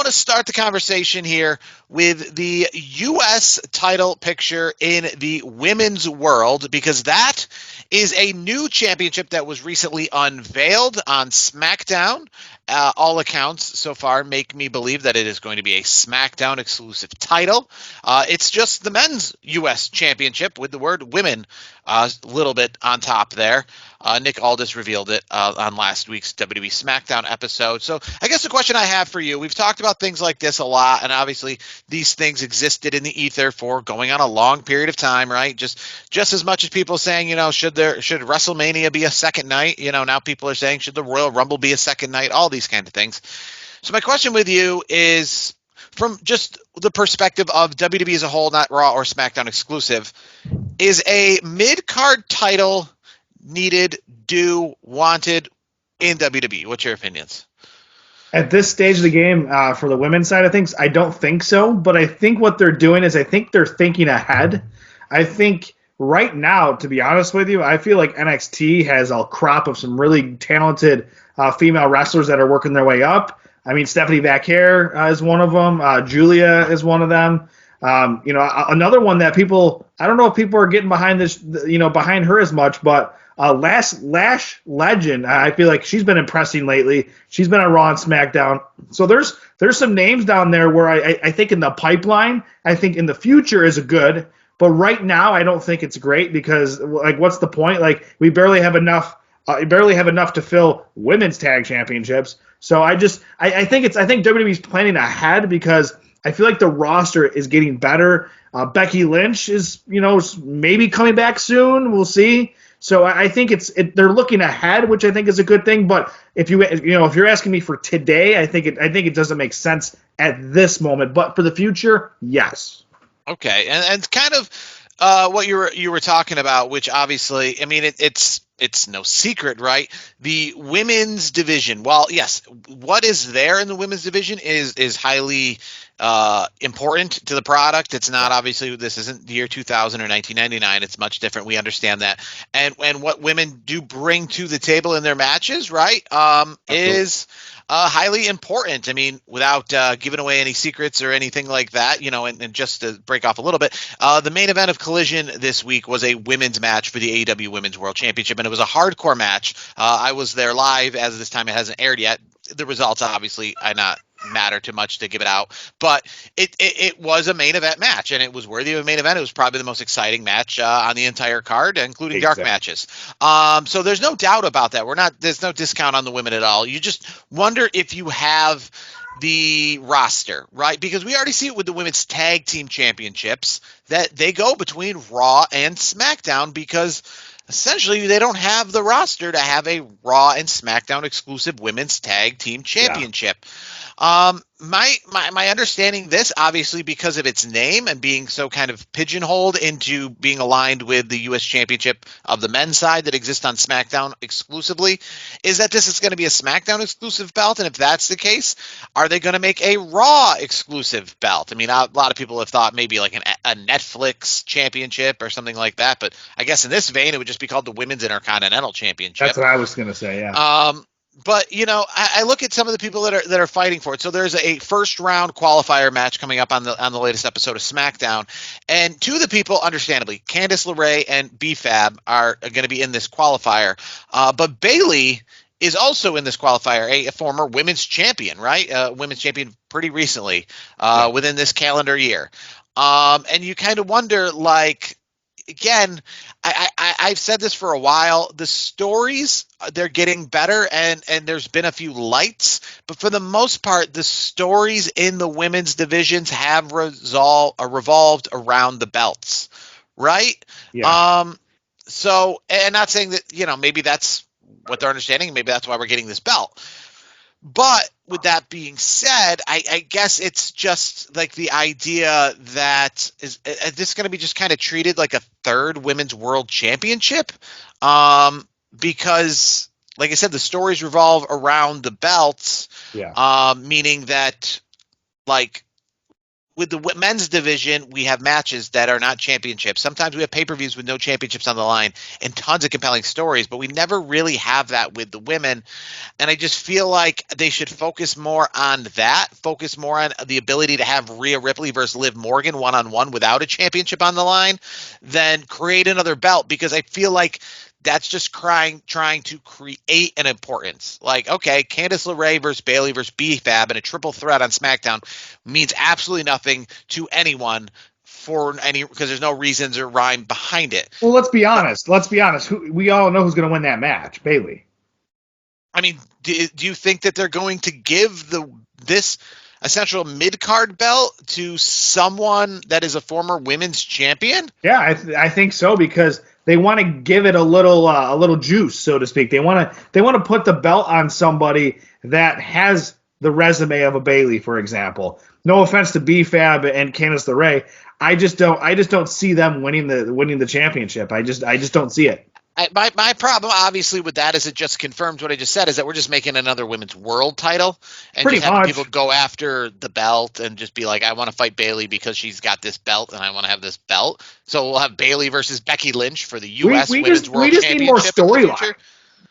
want to start the conversation here with the U.S. title picture in the women's world, because that is a new championship that was recently unveiled on SmackDown. All accounts so far make me believe that it is going to be a SmackDown exclusive title. It's just the men's U.S. championship with the word women a little bit on top there. Nick Aldis revealed it on last week's WWE SmackDown episode. So I guess the question I have for you, we've talked about things like this a lot, and obviously these things existed in the ether for going on a long period of time, right? Just as much as people saying, should WrestleMania be a second night? Now people are saying, should the Royal Rumble be a second night? All these kind of things. So my question with you is, from just the perspective of WWE as a whole, not Raw or SmackDown exclusive, is a mid-card title needed, due, wanted in WWE? What's your opinions? At this stage of the game, for the women's side of things, I don't think so. But I think what they're doing is I think they're thinking ahead. I think right now, to be honest with you, I feel like NXT has a crop of some really talented female wrestlers that are working their way up. I mean, Stephanie Vaquer is one of them. Julia is one of them. Another one that I don't know if people are getting behind this, behind her as much, but Lash Legend, I feel like she's been impressing lately. She's been on Raw and SmackDown. So there's some names down there where I think in the pipeline, I think in the future is good, but right now I don't think it's great because what's the point? We barely have enough to fill women's tag championships. So I think WWE's planning ahead because I feel like the roster is getting better. Becky Lynch is maybe coming back soon. We'll see. So I think they're looking ahead, which I think is a good thing. But if you're asking me for today, I think it doesn't make sense at this moment. But for the future, yes. Okay, and kind of what you were talking about, which obviously, I mean, it's no secret, right? The women's division. Well, yes, what is there in the women's division is highly important to the product. It's not, obviously, this isn't the year 2000 or 1999. It's much different. We understand that. And what women do bring to the table in their matches, right, is highly important. I mean, without giving away any secrets or anything like that, and just to break off a little bit, the main event of Collision this week was a women's match for the AEW Women's World Championship, and it was a hardcore match. I was there live. As of this time, it hasn't aired yet. The results obviously not matter too much to give it out, but it was a main event match, and it was worthy of a main event. It was probably the most exciting match on the entire card, including dark matches. So there's no doubt about that. There's no discount on the women at all. You just wonder if you have the roster, right? Because we already see it with the women's tag team championships that they go between Raw and SmackDown because essentially they don't have the roster to have a Raw and SmackDown exclusive women's tag team championship. Yeah. My understanding this, obviously, because of its name and being so kind of pigeonholed into being aligned with the U.S. Championship of the men's side that exists on SmackDown exclusively, is that this is going to be a SmackDown exclusive belt. And if that's the case, are they going to make a Raw exclusive belt? I mean, a lot of people have thought maybe like a Netflix championship or something like that. But I guess in this vein, it would just be called the Women's Intercontinental Championship. That's what I was going to say, yeah. But, I look at some of the people that are fighting for it. So there's a first round qualifier match coming up on the latest episode of SmackDown. And two of the people, understandably, Candice LeRae and B-Fab are going to be in this qualifier. But Bayley is also in this qualifier, a former women's champion, right? Women's champion pretty recently within this calendar year. And you kind of wonder, again, I've said this for a while. The stories, they're getting better, and there's been a few lights. But for the most part, the stories in the women's divisions have revolved around the belts, right? Yeah. So, and not saying that, maybe that's what they're understanding. Maybe that's why we're getting this belt. But with that being said, I guess it's just like the idea that is this going to be just kind of treated like a third women's world championship? Because, like I said, the stories revolve around the belts, meaning that, with the men's division, we have matches that are not championships. Sometimes we have pay-per-views with no championships on the line and tons of compelling stories, but we never really have that with the women. And I just feel like they should focus more on that, focus more on the ability to have Rhea Ripley versus Liv Morgan one-on-one without a championship on the line, than create another belt, because I feel like that's just trying to create an importance. Like, okay, Candice LeRae versus Bayley versus B-Fab in a triple threat on SmackDown means absolutely nothing to anyone for any, because there's no reasons or rhyme behind it. Well, let's be honest. We all know who's going to win that match, Bayley. I mean, do you think that they're going to give this essential mid-card belt to someone that is a former women's champion? Yeah, I think so, because they want to give it a little juice, so to speak. They want to put the belt on somebody that has the resume of a Bayley, for example. No offense to B-Fab and Candice LeRae, I just don't see them winning the championship. I just don't see it. My problem, obviously, with that is it just confirms what I just said, is that we're just making another women's world title and Pretty just having much. people go after the belt and just be like, I want to fight Bayley because she's got this belt and I want to have this belt. So we'll have Bayley versus Becky Lynch for the U.S. Women's World we just need more storyline.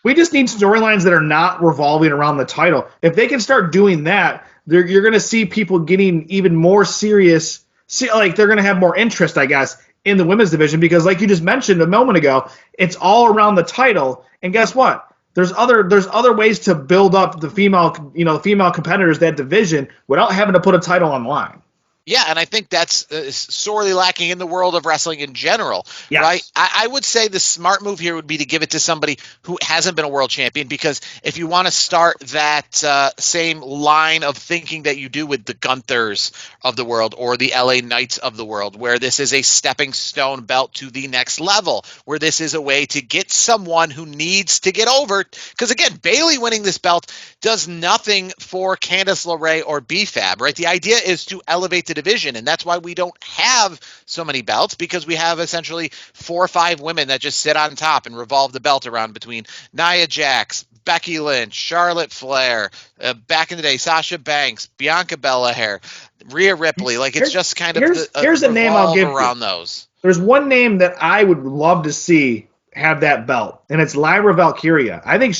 We just need storylines that are not revolving around the title. If they can start doing that, you're going to see people getting even more serious. Like, they're going to have more interest, I guess, in the women's division, because, like you just mentioned a moment ago, it's all around the title. And guess what? There's other ways to build up the female competitors, that division, without having to put a title on the line. Yeah, and I think that's sorely lacking in the world of wrestling in general, Yes. right? I would say the smart move here would be to give it to somebody who hasn't been a world champion, because if you want to start that same line of thinking that you do with the Gunthers of the world or the LA Knights of the world, where this is a stepping stone belt to the next level, where this is a way to get someone who needs to get over, because again, Bayley winning this belt does nothing for Candice LeRae or B-Fab, right? The idea is to elevate the division, and that's why we don't have so many belts, because we have essentially 4 or 5 women that just sit on top and revolve the belt around, between Nia Jax, Becky Lynch, Charlotte Flair, back in the day, Sasha Banks, Bianca Belair, Rhea Ripley. Like, it's just kind of here's a name I'll give around you. Those. There's one name that I would love to see have that belt, and it's Lyra Valkyria. I think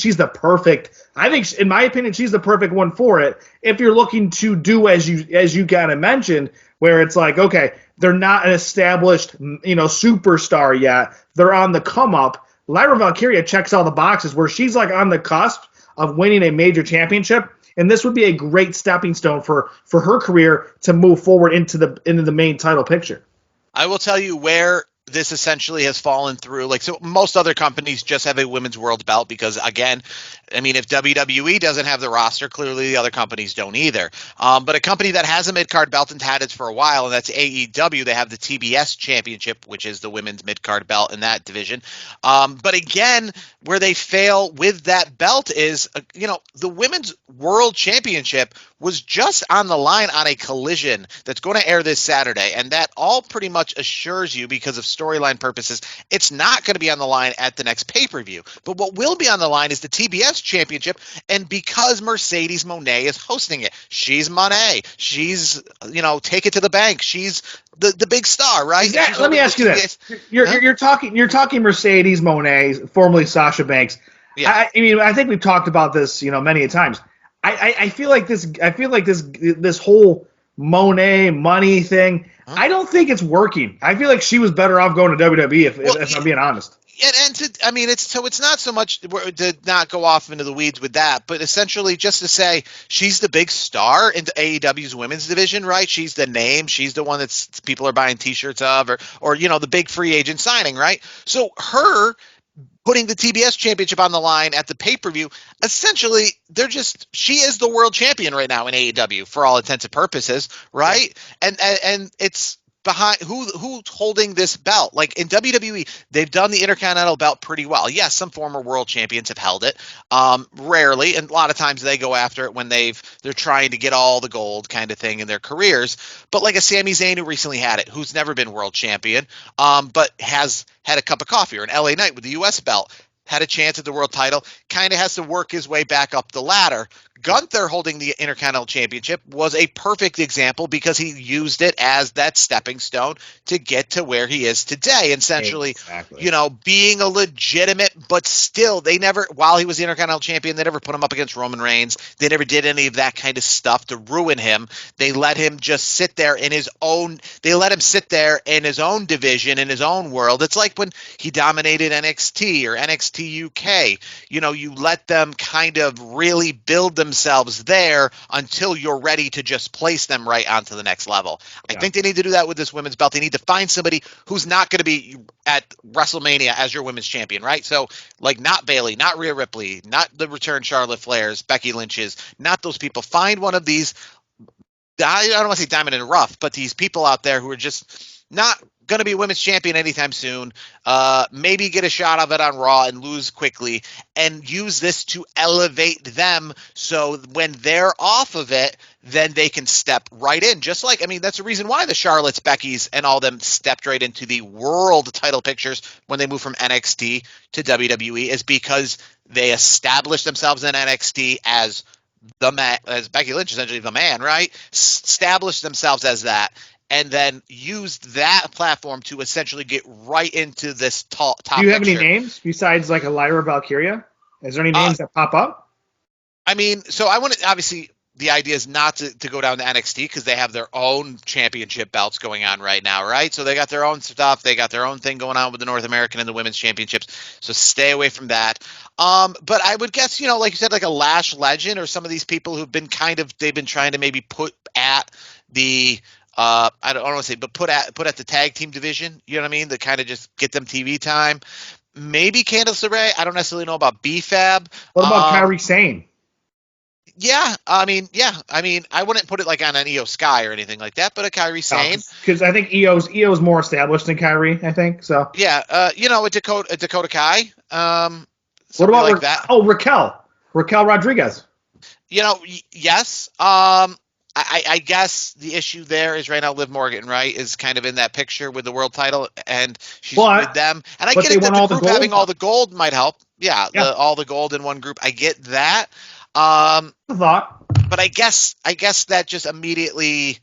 in my opinion, she's the perfect one for it. If you're looking to do as you kind of mentioned, where it's like, okay, they're not an established, superstar yet, they're on the come up. Lyra Valkyria checks all the boxes, where she's like on the cusp of winning a major championship, and this would be a great stepping stone for her career to move forward into the main title picture. I will tell you where this essentially has fallen through. Like, so most other companies just have a women's world belt, because again, I mean, if WWE doesn't have the roster, clearly the other companies don't either. But a company that has a mid-card belt and had it for a while, and that's AEW, they have the TBS Championship, which is the women's mid-card belt in that division. But again, where they fail with that belt is, the women's world championship was just on the line on a Collision that's going to air this Saturday, and that all pretty much assures you, because of storyline purposes, it's not going to be on the line at the next pay-per-view. But what will be on the line is the TBS Championship, and because Mercedes Moné is hosting it, she's Moné, she's, take it to the bank, she's the big star, right? Let me ask you this: you're talking Mercedes Moné, formerly Sasha Banks. Yeah. I think we've talked about this, many times. I feel like this whole Monet money thing, I don't think it's working. I feel like she was better off going to WWE if I'm being honest. It's not so much to not go off into the weeds with that, but essentially just to say she's the big star in AEW's women's division, right? She's the name, she's the one that people are buying T-shirts of, or the big free agent signing, right? So her putting the TBS Championship on the line at the pay-per-view, essentially, she is the world champion right now in AEW for all intents and purposes, right? And it's behind who's holding this belt. Like, in WWE, they've done the Intercontinental belt pretty well. Yes, some former world champions have held it, rarely, and a lot of times they go after it when they're trying to get all the gold kind of thing in their careers. But like a Sami Zayn who recently had it, who's never been world champion, but has had a cup of coffee, or an LA Knight with the US belt, had a chance at the world title, kind of has to work his way back up the ladder. Gunther holding the Intercontinental Championship was a perfect example because he used it as that stepping stone to get to where he is today. Essentially, Exactly. being a legitimate, but still, they never, while he was the Intercontinental Champion, they never put him up against Roman Reigns. They never did any of that kind of stuff to ruin him. They let him just sit there in his own, division, in his own world. It's like when he dominated NXT or NXT UK. You let them kind of really build themselves there until you're ready to just place them right onto the next level. I think they need to do that with this women's belt. They need to find somebody who's not going to be at WrestleMania as your women's champion, right? So, like, not Bayley, not Rhea Ripley, not the return Charlotte Flairs, Becky Lynch's, not those people. Find one of these, I don't want to say diamond in the rough, but these people out there who are just not going to be women's champion anytime soon. Maybe get a shot of it on Raw and lose quickly, and use this to elevate them so when they're off of it, then they can step right in. Just like, that's the reason why the Charlottes, Beckys, and all them stepped right into the world title pictures when they moved from NXT to WWE, is because they established themselves in NXT as the man, as Becky Lynch, essentially the man, right? Established themselves as that, and then used that platform to essentially get right into this top. Do you have any names besides like a Lyra Valkyria? Is there any names that pop up? So I want to, obviously, the idea is not to go down to NXT because they have their own championship belts going on right now, right? So they got their own stuff. They got their own thing going on with the North American and the women's championships. So stay away from that. But I would guess, like you said, like a Lash Legend or some of these people who've been they've been trying to maybe put at the I don't want to say, but put at the tag team division, you know what I mean? To kind of just get them TV time. Maybe Candice LeRae. I don't necessarily know about BFAB. What about Kairi Sane? Yeah, I wouldn't put it like on an Io Sky or anything like that, but a Kairi Sane. Because I think Io's more established than Kairi, I think. So yeah, a Dakota Kai. What about like that? Oh, Raquel Rodriguez. Yes. I guess the issue there is right now Liv Morgan, right, is kind of in that picture with the world title, and she's with them. And I get it that the group having all the gold might help. Yeah. All the gold in one group. I get that. But I guess that just immediately,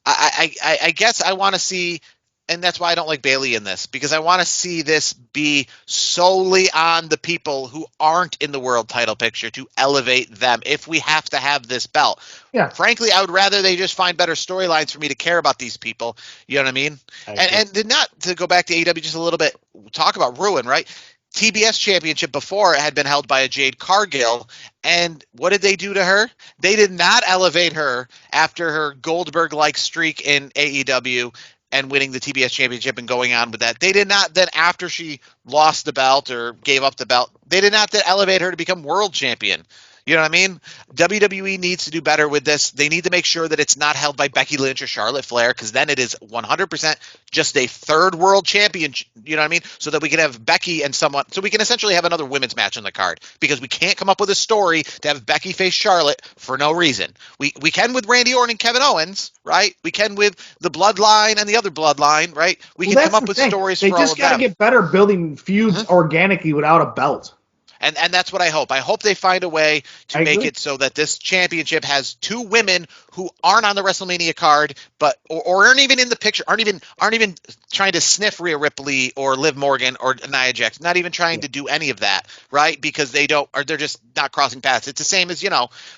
I guess I want to see, and that's why I don't like Bayley in this, because I want to see this be solely on the people who aren't in the world title picture to elevate them if we have to have this belt. Yeah. Frankly, I would rather they just find better storylines for me to care about these people. You know what I mean? And not to go back to AEW just a little bit, talk about ruin, right? TBS Championship before had been held by a Jade Cargill, and what did they do to her? They did not elevate her after her Goldberg-like streak in AEW and winning the TBS Championship and going on with that. They did not then, after she lost the belt or gave up the belt, they did not then elevate her to become world champion. You know what I mean? WWE needs to do better with this. They need to make sure that it's not held by Becky Lynch or Charlotte Flair, because then it is 100% just a third world champion. You know what I mean? So that we can have Becky and someone, so we can essentially have another women's match on the card, because we can't come up with a story to have Becky face Charlotte for no reason. We can with Randy Orton and Kevin Owens, right? We can with the Bloodline and the other Bloodline, right? We can come up with stories for all of them. They just got to get better building feuds organically without a belt. And that's what I hope. I hope they find a way to make it so that this championship has two women who aren't on the WrestleMania card, but or aren't even in the picture, aren't even trying to sniff Rhea Ripley or Liv Morgan or Nia Jax, not even trying to do any of that, right? Because they're just not crossing paths. It's the same as,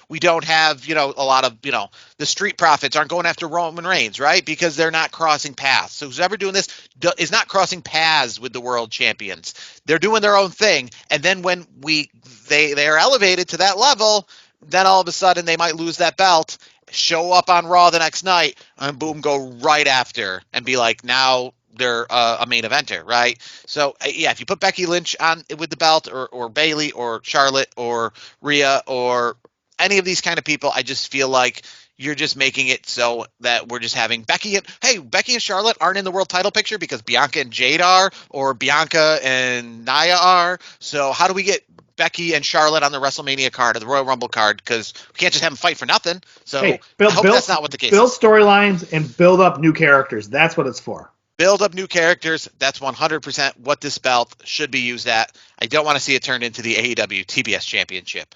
we don't have, a lot of, the Street Profits aren't going after Roman Reigns, right? Because they're not crossing paths. So who's ever doing this is not crossing paths with the world champions. They're doing their own thing. And then when they are elevated to that level, then all of a sudden they might lose that belt, show up on Raw the next night, and boom, go right after and be like, now they're a main eventer, right? So yeah, if you put Becky Lynch on with the belt, or Bayley or Charlotte or Rhea or any of these kind of people, I just feel like you're just making it so that we're just having Becky and Charlotte aren't in the world title picture because Bianca and Jade are, or Bianca and Nia are. So how do we get Becky and Charlotte on the WrestleMania card or the Royal Rumble card? Because we can't just have them fight for nothing. So I hope that's not what the case is. Build storylines and build up new characters. That's what it's for. Build up new characters. That's 100% what this belt should be used at. I don't want to see it turned into the AEW TBS Championship.